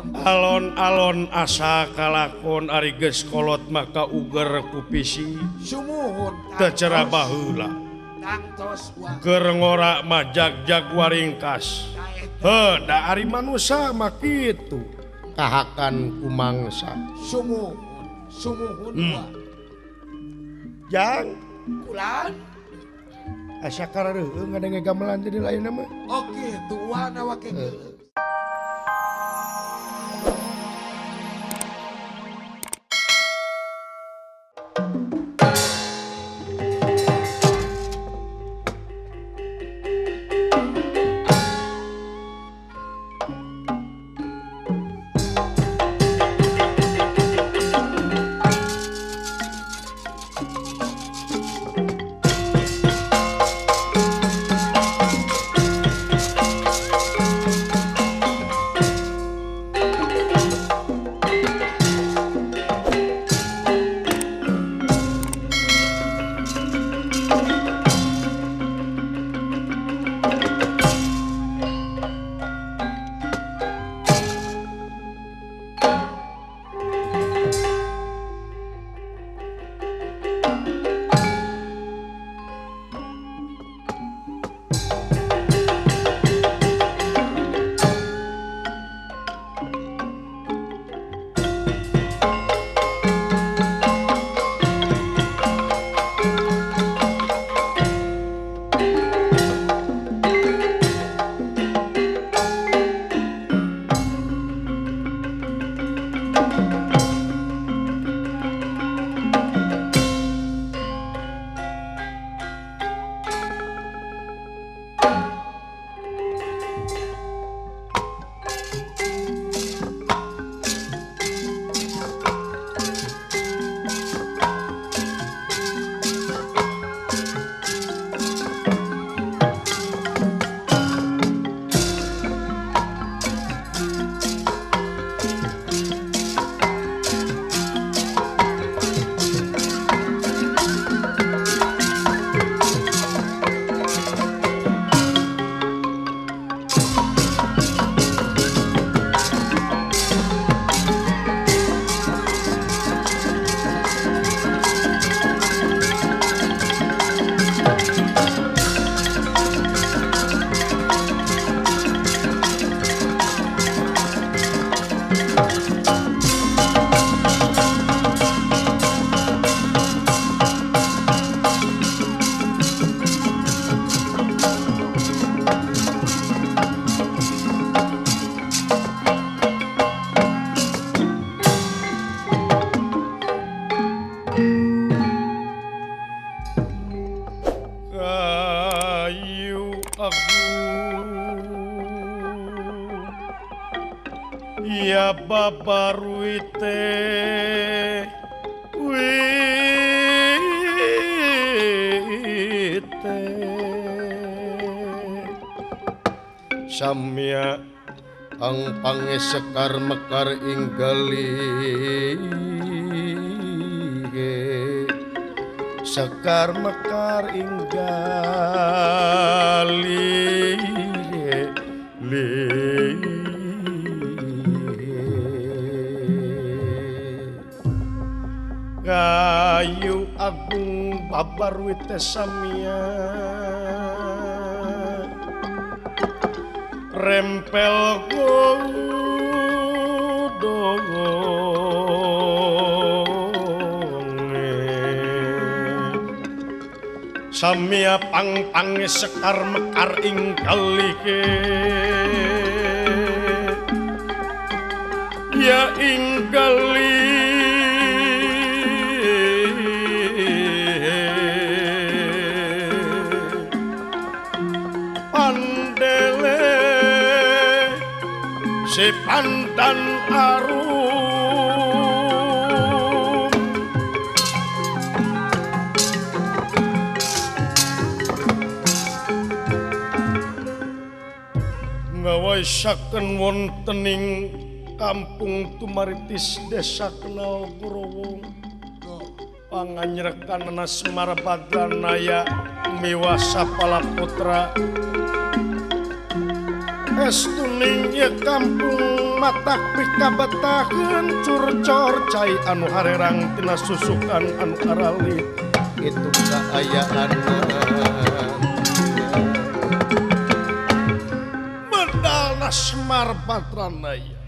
alon-alon asa kalakon ari geus kolot maka uger kupisi sumuhun teu cerah baheula tangtos wa keur ngora majag-jag waringkas da ari manusia mah kitu kahakan kumangsa sumuhun wa jang kulan asa kareueung ngadenge gamelan jadi lain mah oke tuana wa kegeus ya babaruite wite samya ang pangesekar mekar inggali sekar mekar inggali Kayu agung babarwite samia rempel godonge samia pang-pange sekar mekar ing kalike ya ing kali si pandan arum ngawaisaken wontening kampung tumaritis desa kenal Growong panganyrekan Semar Badranaya miwasa pala putra Estuning ye kampung matak pikabetakeun curcor cai anu harerang tina susukan anu aralit itu kaayaan medalna Semar Patranaya.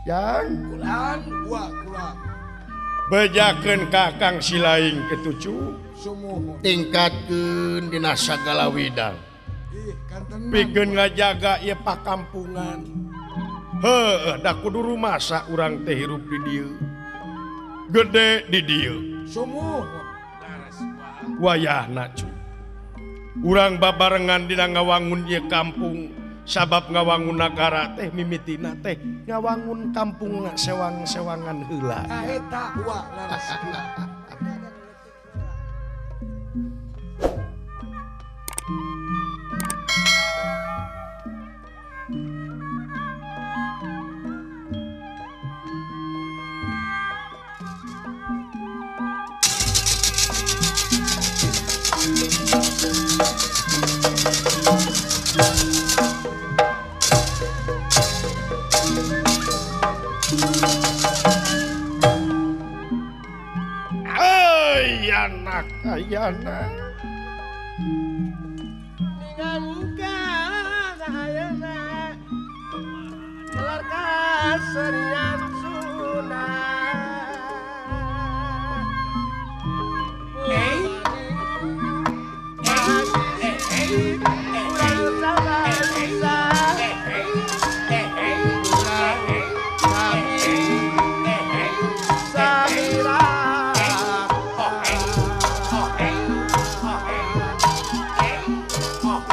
Yang Kulan wa kulan. bejakeun kakang silaing ketujuh Sumuhun. tingkatkeun dina sagala widang Ih, kan tenang. pikeun ngajaga ieu pakampungan. Heuh, da kudu rumasa urang teh hirup di dieu. Gede di dieu. Sumuhun. Laras wa. Wayahna cu. Urang babarengan dina ngawangun ieu kampung. Sabab ngawangun nagara teh mimitina teh ngawangun kampungna sewang-sewangan heula. Kaeta wa laras wa. Anak ayana. Muka ayana kelar kaserian sunah.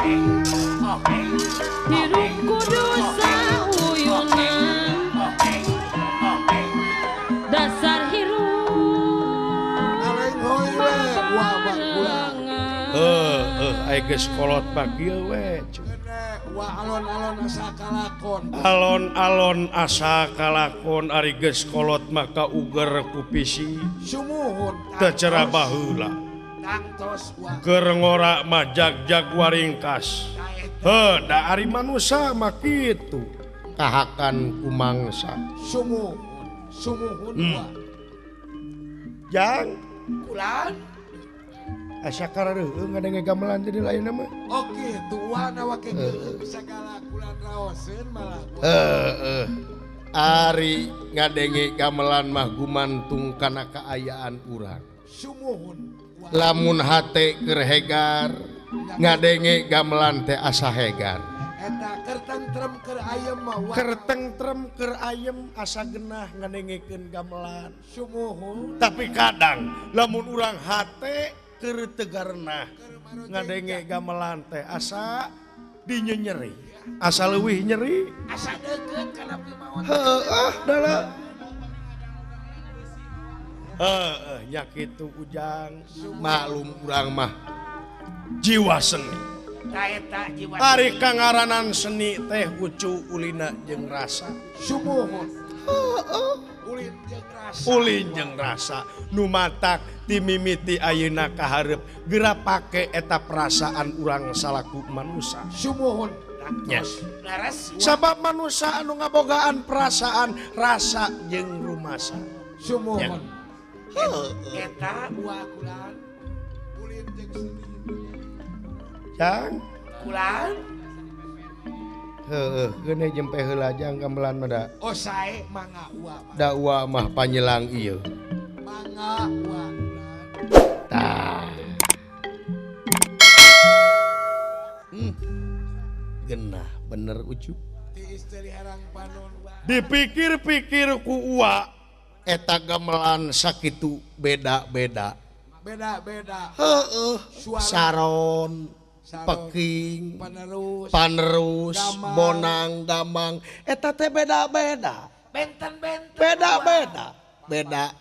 Hirup kudu sauyunan dasar hirup Aleng hoy we wa wa kulan. Aya geus kolot mah kieu we. Kene wa alon-alon asa kalakon. Alon-alon asa kalakon ari geus kolot mah kauger ku pisi. Sumuhun. Teu cerah baheula. Tangtos wa. Keur ngora mah jag-jag waringkas. Kaeta. Da ari manusia mah kitu. kahakan kumangsa Sumuhun. Sumuhun wa. Jang Kulan. asa kareueung ngadenge gamelan jadi lain mah. Oke, tuana wa kegeuleuh sagala kulan raoseun malah wa. Ari ngadenge gamelan mah gumantung kana kaayaan urang Sumuhun wa. lamun hate keur hegar ngadenge gamelan teh asa hegar Eta keur tentrem keur ayem mah wa. Keur tentrem keur ayem asa genah ngadengekeun gamelan. Sumuhun. Tapi kadang lamun urang hate keur tegarna ngadenge gamelan teh asa dinya nyeri. Asa leuwih nyeri. Asa deukeut kana pimawan. Heeh, dala. Nya kitu ujang. maklum urang mah Jiwa seni. Kaeta jiwa. Ari kangaranan seni teh ucu ulina jeung rasa. Sumuhun. Ulin jeung rasa. Ulin jeung rasa nu matak timimiti ayeuna kaharep geura pake eta perasaan urang salaku manusia. Sumuhun. Yes. Laras wa. Sabab manusia anu ngabogaan perasaan rasa jeung rumasa. Sumuhun. Heeh. Eta wa kulan. Ulin jeung seni. Jang Kulan. heueuh geuneuh jempe heula jang gamelan mah da Oh sae mangga wa. dakwa mah panyelang ieu Mangga wa kulan. tah genah bener ucup Ti istri harang panon wa. dipikir-pikir ku uwa eta gamelan sakitu beda-beda Beda-beda. heueuh Suara. saron Saron. peking Panerus. panerus Gamang. bonang gamang eta teh beda-beda Benten-benten. beda-beda beda